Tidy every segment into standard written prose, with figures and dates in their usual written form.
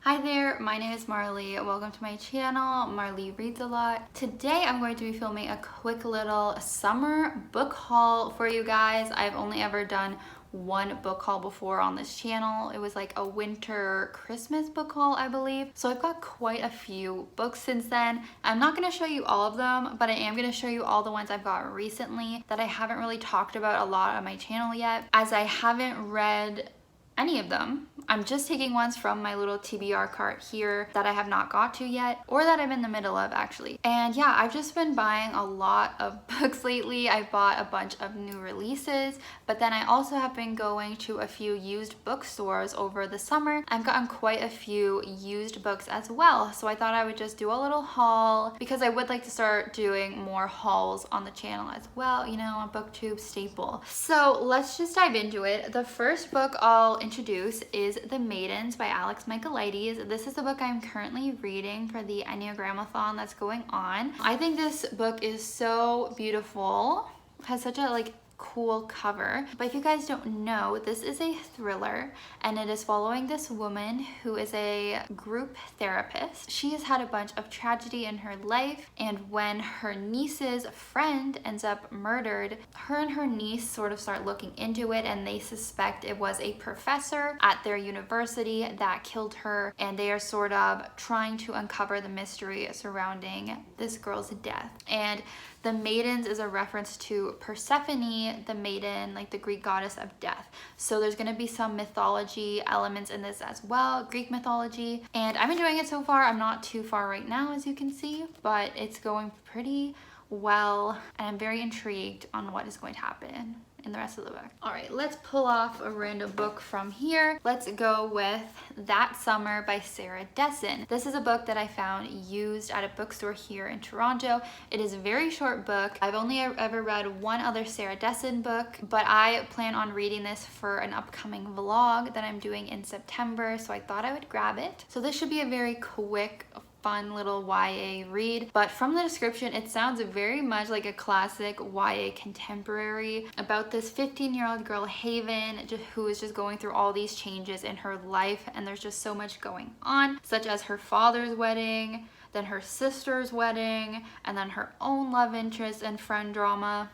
Hi there, my name is Marley. Welcome to my channel, Marley Reads a Lot. Today I'm going to be filming a quick little summer book haul for you guys. I've only ever done one book haul before on this channel. It was like a winter Christmas book haul, I believe. So I've got quite a few books since then. I'm not going to show you all of them, but I am going to show you all the ones I've got recently that I haven't really talked about a lot on my channel yet, as I haven't read any of them. I'm just taking ones from my little TBR cart here that I have not got to yet, or that I'm in the middle of actually. And yeah, I've just been buying a lot of books lately. I bought a bunch of new releases, but then I also have been going to a few used bookstores over the summer. I've gotten quite a few used books as well, so I thought I would just do a little haul because I would like to start doing more hauls on the channel as well, you know, a booktube staple. So let's just dive into it. The first book I'll introduce is The Maidens by Michaelities. This is the book I'm currently reading for the Enneagramathon that's going on. I think this book is so beautiful. It has such a cool cover. But if you guys don't know, this is a thriller and it is following this woman who is a group therapist. She has had a bunch of tragedy in her life, and when her niece's friend ends up murdered, her and her niece sort of start looking into it, and they suspect it was a professor at their university that killed her, and they are sort of trying to uncover the mystery surrounding this girl's death. And the Maidens is a reference to Persephone, the maiden, like the Greek goddess of death. So there's going to be some mythology elements in this as well, Greek mythology. And I'm enjoying it so far. I'm not too far right now, as you can see, but it's going pretty well. And I'm very intrigued on what is going to happen in the rest of the book. All right, let's pull off a random book from here. Let's go with That Summer by Sarah Dessen. This is a book that I found used at a bookstore here in Toronto. It is a very short book. I've only ever read one other Sarah Dessen book, but I plan on reading this for an upcoming vlog that I'm doing in September, so I thought I would grab it. So this should be a very quick, fun little YA read, but from the description it sounds very much like a classic YA contemporary about this 15-year-old girl Haven who is just going through all these changes in her life, and there's just so much going on, such as her father's wedding, then her sister's wedding, and then her own love interest and friend drama.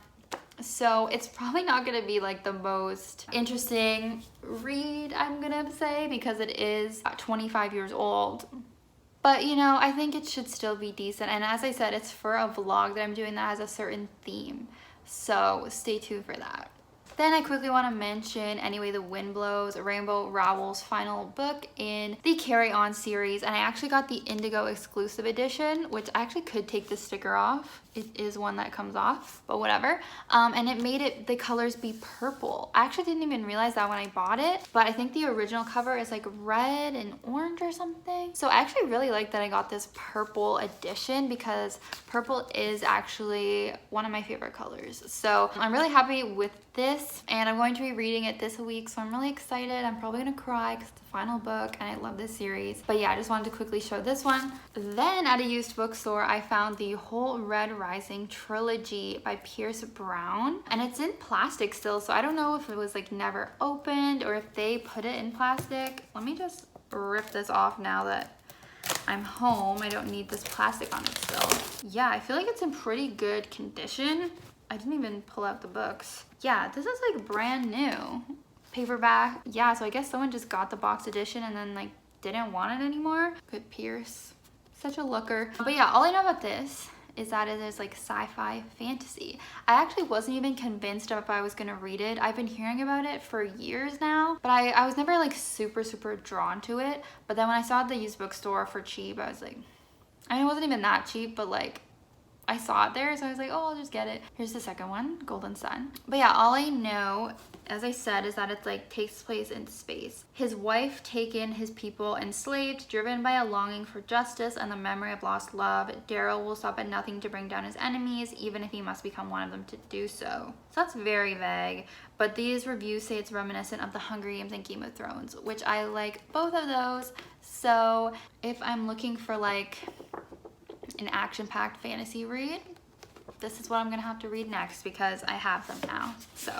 So it's probably not going to be like the most interesting read, I'm gonna say, because it is 25 years old. But you know, I think it should still be decent. And as I said, it's for a vlog that I'm doing that has a certain theme. So stay tuned for that. Then I quickly want to mention Anyway the Wind Blows, Rainbow Rowell's final book in the Carry On series. And I actually got the Indigo exclusive edition, which I actually could take the sticker off. It is one that comes off, but whatever. And it made it the colors be purple. I actually didn't even realize that when I bought it, but I think the original cover is like red and orange or something. So I actually really like that I got this purple edition, because purple is actually one of my favorite colors. So I'm really happy with this, and I'm going to be reading it this week, so I'm really excited. I'm probably gonna cry because it's the final book and I love this series. But yeah, I just wanted to quickly show this one. Then at a used bookstore I found the whole Red Rising trilogy by Pierce Brown, and it's in plastic still, so I don't know if it was like never opened or if they put it in plastic. Let me just rip this off now that I'm home. I don't need this plastic on it still. Yeah, I feel like it's in pretty good condition. I didn't even pull out the books. Yeah, this is like brand new. Paperback. Yeah, so I guess someone just got the box edition and then like didn't want it anymore. Good Pierce. Such a looker. But yeah, all I know about this is that it is like sci-fi fantasy. I actually wasn't even convinced if I was gonna read it. I've been hearing about it for years now, but I was never like super drawn to it. But then when I saw it at the used bookstore for cheap, I was like, I mean, it wasn't even that cheap, but like I saw it there, so I was like, oh, I'll just get it. Here's the second one, Golden Sun. But yeah, all I know, as I said, is that it's like takes place in space. His wife taken, his people enslaved, driven by a longing for justice and the memory of lost love, Daryl will stop at nothing to bring down his enemies, even if he must become one of them to do so. So that's very vague, but these reviews say it's reminiscent of the Hunger Games and Game of Thrones, which I like both of those. So if I'm looking for like an action-packed fantasy read, this is what I'm gonna have to read next, because I have them now. So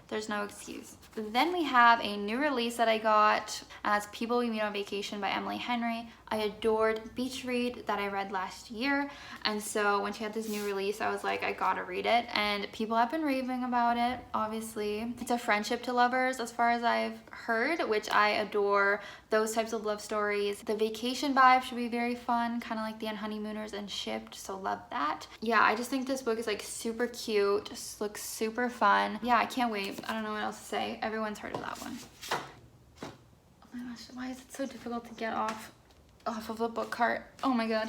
There's no excuse. Then we have a new release that I got, and that's People We Meet on Vacation by Emily Henry. I adored Beach Read that I read last year, and so when she had this new release, I was like, I gotta read it, and people have been raving about it, obviously. It's a friendship to lovers as far as I've heard, which I adore those types of love stories. The vacation vibe should be very fun, kind of like the Honeymooners and Shipped, so love that. Yeah, I just think this book is like super cute, just looks super fun. Yeah, I can't wait. I don't know what else to say. Everyone's heard of that one. Oh my gosh, why is it so difficult to get off of the book cart? Oh my god.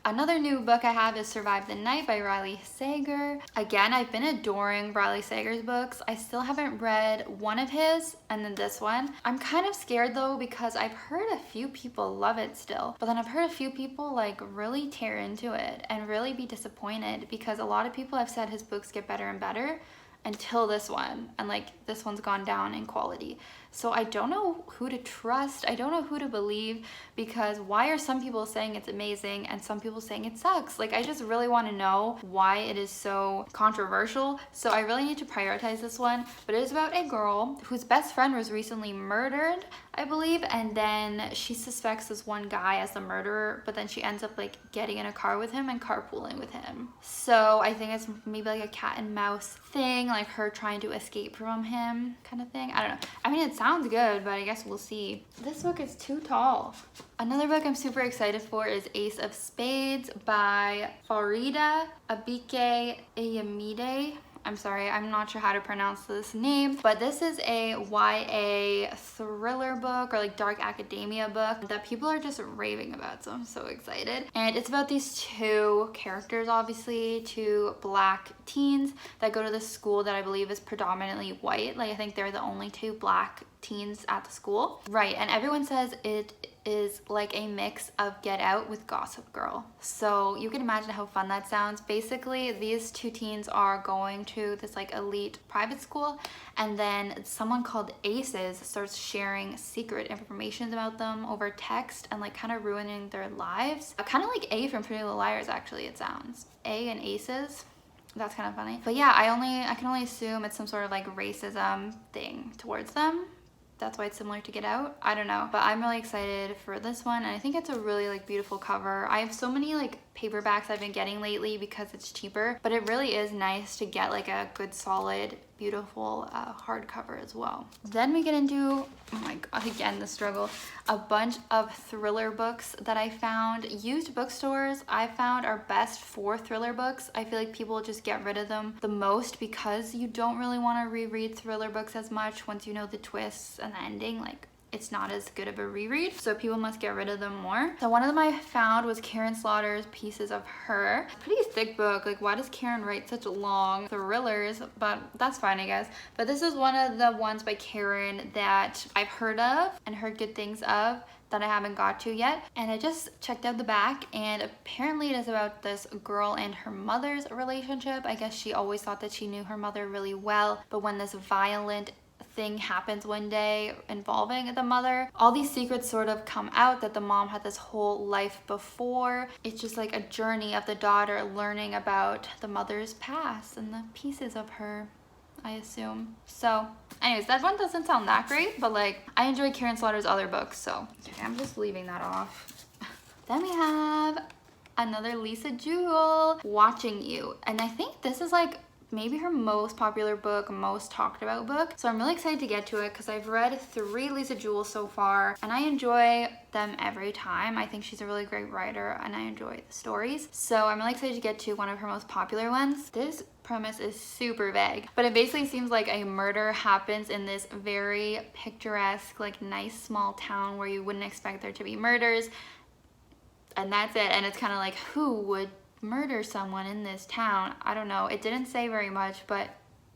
Another new book I have is Survive the Night by Riley Sager. Again, I've been adoring Riley Sager's books. I still haven't read one of his, and then this one. I'm kind of scared though, because I've heard a few people love it still, but then I've heard a few people like really tear into it and really be disappointed, because a lot of people have said his books get better and better until this one, and like this one's gone down in quality. So I don't know who to trust. I don't know who to believe, because why are some people saying it's amazing and some people saying it sucks? Like, I just really want to know why it is so controversial. So I really need to prioritize this one. But it is about a girl whose best friend was recently murdered, I believe, and then she suspects this one guy as the murderer, but then she ends up like getting in a car with him and carpooling with him. So I think it's maybe like a cat and mouse thing, like her trying to escape from him kind of thing. I don't know. I mean, it sounds good, but I guess we'll see. This book is too tall. Another book I'm super excited for is Ace of Spades by Farida Abike Eyamide. I'm sorry, I'm not sure how to pronounce this name, but this is a YA thriller book, or like dark academia book that people are just raving about, so I'm so excited. And it's about these two characters, obviously, two black teens that go to this school that I believe is predominantly white. Like, I think they're the only two black teens at the school. Right, and everyone says it is like a mix of Get Out with Gossip Girl. So you can imagine how fun that sounds. Basically, these two teens are going to this like elite private school, and then someone called Aces starts sharing secret information about them over text and like kind of ruining their lives. Kind of like A from Pretty Little Liars, actually, it sounds. A and Aces. That's kind of funny. But yeah, I can only assume it's some sort of like racism thing towards them. That's why it's similar to Get Out. I don't know, but I'm really excited for this one, and I think it's a really like beautiful cover. I have so many like paperbacks I've been getting lately because it's cheaper, but it really is nice to get like a good solid beautiful hardcover as well. Then we get into, oh my god, again the struggle, a bunch of thriller books that I found. Used bookstores I found are best for thriller books. I feel like people just get rid of them the most because you don't really want to reread thriller books as much once you know the twists and the ending. Like, it's not as good of a reread, so people must get rid of them more. So one of them I found was Karen Slaughter's Pieces of Her. Pretty thick book. Like, why does Karen write such long thrillers? But that's fine, I guess. But this is one of the ones by Karen that I've heard of and heard good things of that I haven't got to yet. And I just checked out the back, and apparently it is about this girl and her mother's relationship. I guess she always thought that she knew her mother really well, but when this violent thing happens one day involving the mother, all these secrets sort of come out that the mom had this whole life before. It's just like a journey of the daughter learning about the mother's past and the pieces of her, I assume. So anyways, that one doesn't sound that great, but like, I enjoy Karen Slaughter's other books, so okay, I'm just leaving that off. Then we have another Lisa Jewell, Watching You, and I think this is like maybe her most popular book, most talked about book. So I'm really excited to get to it because I've read 3 Lisa Jewell so far and I enjoy them every time. I think she's a really great writer and I enjoy the stories. So I'm really excited to get to one of her most popular ones. This premise is super vague, but it basically seems like a murder happens in this very picturesque, like nice small town where you wouldn't expect there to be murders. And that's it. And it's kind of like, who would murder someone in this town? I don't know. It didn't say very much, but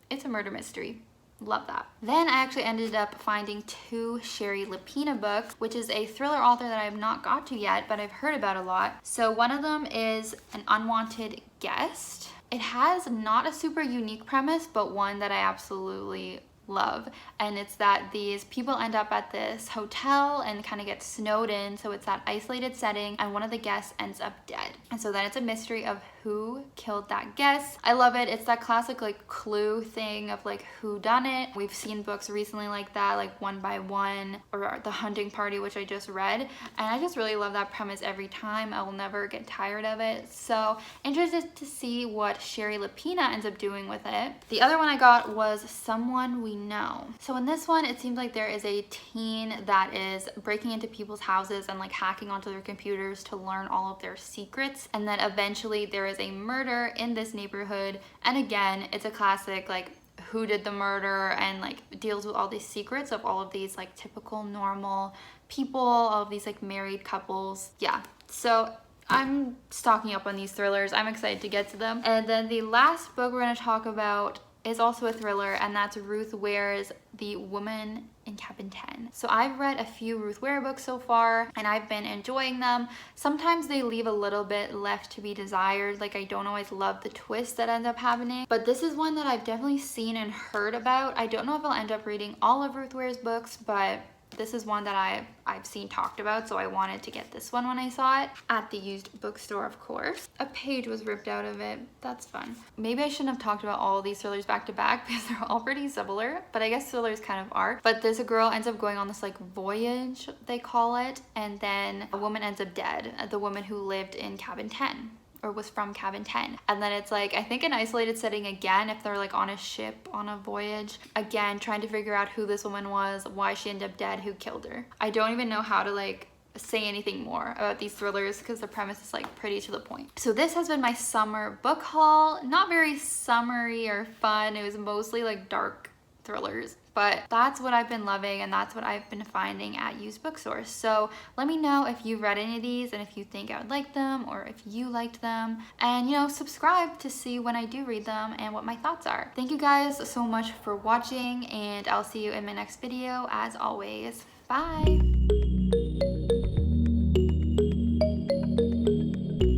it's a murder mystery. Love that. Then I actually ended up finding 2 Sherry Lupina books, which is a thriller author that I have not got to yet, but I've heard about a lot. So one of them is An Unwanted Guest. It has not a super unique premise, but one that I absolutely love. And it's that these people end up at this hotel and kind of get snowed in, so it's that isolated setting, and one of the guests ends up dead. And so then it's a mystery of who killed that guest. I love it. It's that classic like Clue thing of like who done it. We've seen books recently like that, like One by One or The Hunting Party, which I just read, and I just really love that premise every time. I will never get tired of it. So interested to see what Sherry Lupina ends up doing with it. The other one I got was Someone We Know. So in this one, it seems like there is a teen that is breaking into people's houses and like hacking onto their computers to learn all of their secrets, and then eventually there is a murder in this neighborhood. And again, it's a classic like who did the murder, and like deals with all these secrets of all of these like typical normal people, all of these like married couples. Yeah, so I'm stocking up on these thrillers. I'm excited to get to them. And then the last book we're going to talk about is also a thriller, and that's Ruth Ware's The Woman in Cabin 10. So I've read a few Ruth Ware books so far, and I've been enjoying them. Sometimes they leave a little bit left to be desired, like I don't always love the twist that ends up happening, but this is one that I've definitely seen and heard about. I don't know if I'll end up reading all of Ruth Ware's books, but this is one that I've seen talked about, so I wanted to get this one when I saw it at the used bookstore, of course. A page was ripped out of it. That's fun. Maybe I shouldn't have talked about all these thrillers back to back because they're all pretty similar, but I guess thrillers kind of are. But this girl ends up going on this like voyage, they call it, and then a woman ends up dead, the woman who lived in Cabin 10. Or was from Cabin 10. And then it's like, I think an isolated setting again, if they're like on a ship on a voyage, again trying to figure out who this woman was, why she ended up dead, who killed her. I don't even know how to like say anything more about these thrillers because the premise is like pretty to the point. So this has been my summer book haul. Not very summery or fun. It was mostly like dark thrillers, but that's what I've been loving, and that's what I've been finding at used bookstores. So let me know if you've read any of these and if you think I would like them, or if you liked them, and you know, subscribe to see when I do read them and what my thoughts are. Thank you guys so much for watching, and I'll see you in my next video as always. Bye.